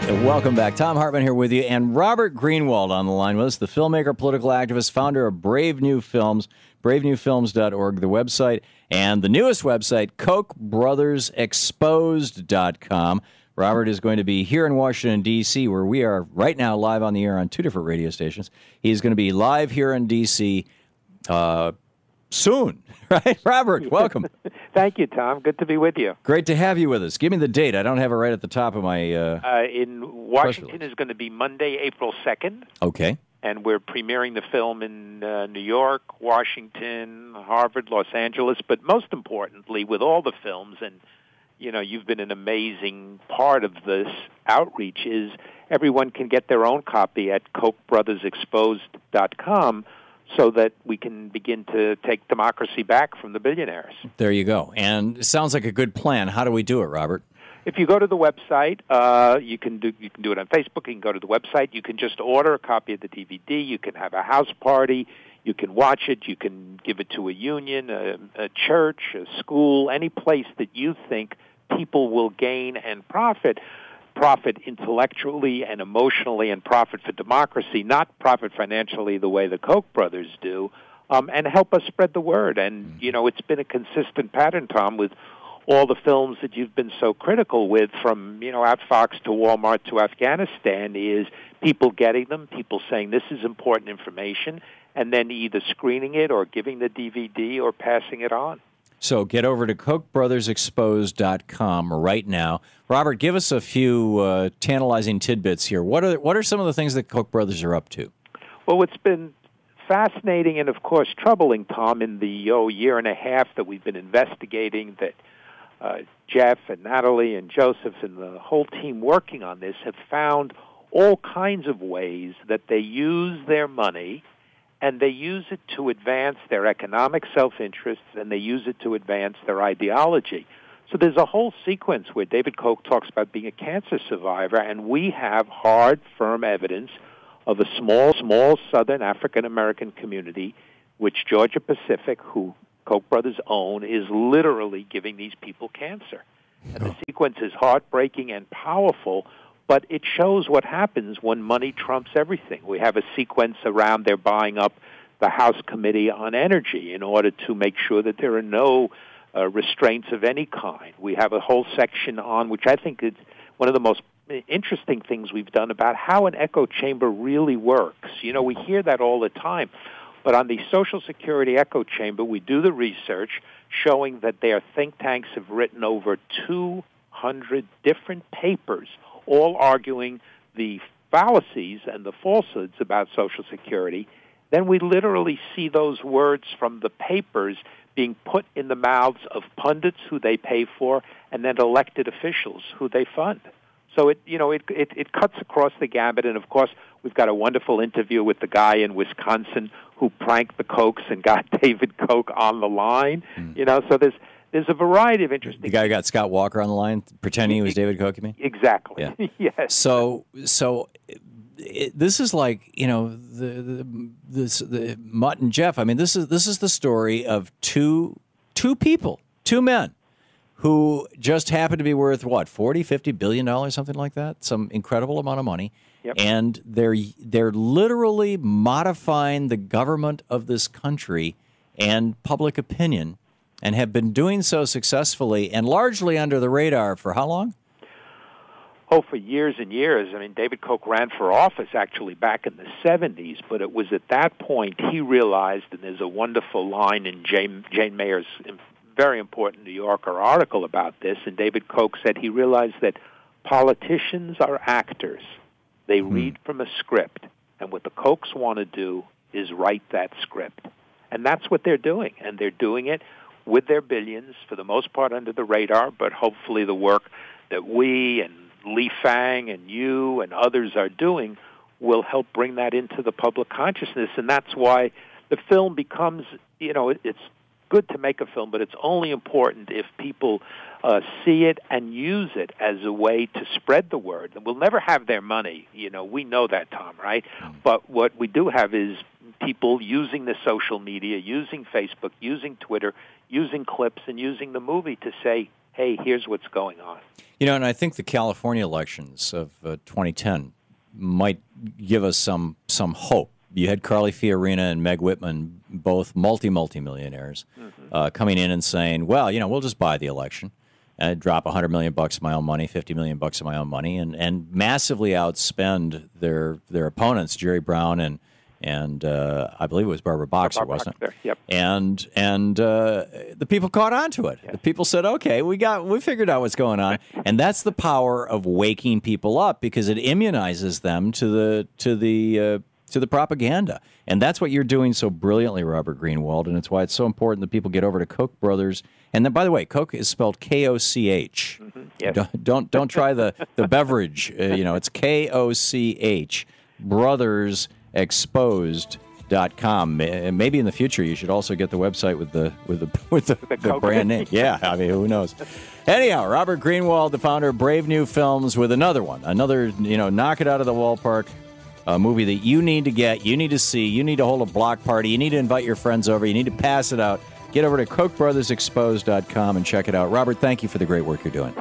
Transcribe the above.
Welcome back. Thom Hartmann here with you, and Robert Greenwald on the line with us, the filmmaker, political activist, founder of Brave New Films, bravenewfilms.org, the website, and the newest website, Koch Brothers Exposed.com. Robert is going to be here in Washington, D.C., where we are right now live on the air on 2 different radio stations. He's going to be live here in D.C. Soon, right? Robert, welcome. Thank you, Tom. Good to be with you. Great to have you with us. Give me the date. I don't have it right at the top of my in Washington is going to be Monday, April 2nd. Okay. And we're premiering the film in New York, Washington, Harvard, Los Angeles. But most importantly, with all the films, and you know, you've been an amazing part of this outreach, is everyone can get their own copy at KochBrothersExposed.com, so that we can begin to take democracy back from the billionaires. There you go. And it sounds like a good plan. How do we do it, Robert? If you go to the website, you can do it on Facebook. You can go to the website. You can just order a copy of the DVD. You can have a house party. You can watch it. You can give it to a union, a church, a school, any place that you think people will gain and profit intellectually and emotionally, and profit for democracy, not profit financially the way the Koch brothers do, and help us spread the word. And, you know, it's been a consistent pattern, Tom, with all the films that you've been so critical with, from, you know, Outfox to Wal Mart to Afghanistan, is people getting them, people saying this is important information, and then either screening it or giving the DVD or passing it on. So get over to KochBrothersExposed.com right now. Robert, give us a few tantalizing tidbits here. What are some of the things that Koch brothers are up to? Well, what's been fascinating and, of course, troubling, Tom, in the year and a half that we've been investigating, that Jeff and Natalie and Joseph and the whole team working on this have found all kinds of ways that they use their money, and they use it to advance their economic self-interests, and they use it to advance their ideology. So there's a whole sequence where David Koch talks about being a cancer survivor, and we have hard, firm evidence of a small southern African-American community, which Georgia Pacific, who Koch brothers own, is literally giving these people cancer. And the sequence is heartbreaking and powerful, but it shows what happens when money trumps everything. We have a sequence around their buying up the House Committee on Energy in order to make sure that there are no restraints of any kind. We have a whole section on, which I think is one of the most interesting things we've done, about how an echo chamber really works. You know, we hear that all the time. But on the Social Security echo chamber, we do the research showing that their think tanks have written over 200 different papers, all arguing the fallacies and the falsehoods about Social Security. Then we literally see those words from the papers being put in the mouths of pundits who they pay for, and then elected officials who they fund. So it cuts across the gambit, and of course we've got a wonderful interview with the guy in Wisconsin who pranked the Kochs and got David Koch on the line. You know, so there's a variety of interesting. The guy who got Scott Walker on the line, pretending he was David Koch, you mean? Exactly. Yeah. Yes. So this is like, you know, the Mutt and Jeff. I mean, this is the story of two people, two men, who just happen to be worth, what, $40-50 billion, something like that, some incredible amount of money. Yep. And they're literally modifying the government of this country and public opinion, and have been doing so successfully and largely under the radar for how long? Oh, for years and years. I mean, David Koch ran for office actually back in the 70s, but it was at that point he realized, and there's a wonderful line in Jane Mayer's very important New Yorker article about this, and David Koch said he realized that politicians are actors. They read from a script, and what the Kochs want to do is write that script. And that's what they're doing, and they're doing it with their billions, for the most part under the radar, but hopefully the work that we and Lee Fang and you and others are doing will help bring that into the public consciousness. And that's why the film becomes, you know, it's good to make a film, but it's only important if people see it and use it as a way to spread the word. And we'll never have their money, you know, we know that, Tom, right? But what we do have is people using the social media, using Facebook, using Twitter, using clips, and using the movie to say, hey, here's what's going on. You know, and I think the California elections of 2010 might give us some hope. You had Carly Fiorina and Meg Whitman, both multi-millionaires, coming in and saying, well, you know, we'll just buy the election and drop $100 million of my own money, $50 million of my own money, and massively outspend their opponents, Jerry Brown and I believe it was Barbara Boxer, wasn't it? Yep. And the people caught on to it. Yeah. The people said, okay, we figured out what's going on. And that's the power of waking people up, because it immunizes them to the propaganda. And that's what you're doing so brilliantly, Robert Greenwald, and it's why it's so important that people get over to Koch Brothers. And then, by the way, Koch is spelled Koch. Yes. Don't try the beverage. It's Koch, Brothers Exposed.com. Maybe in the future you should also get the website with the brand name. Yeah, I mean, who knows? Anyhow, Robert Greenwald, the founder of Brave New Films, with another knock it out of the ballpark. A movie that you need to get, you need to see, you need to hold a block party, you need to invite your friends over, you need to pass it out. Get over to KochBrothersExposed.com and check it out. Robert, thank you for the great work you're doing.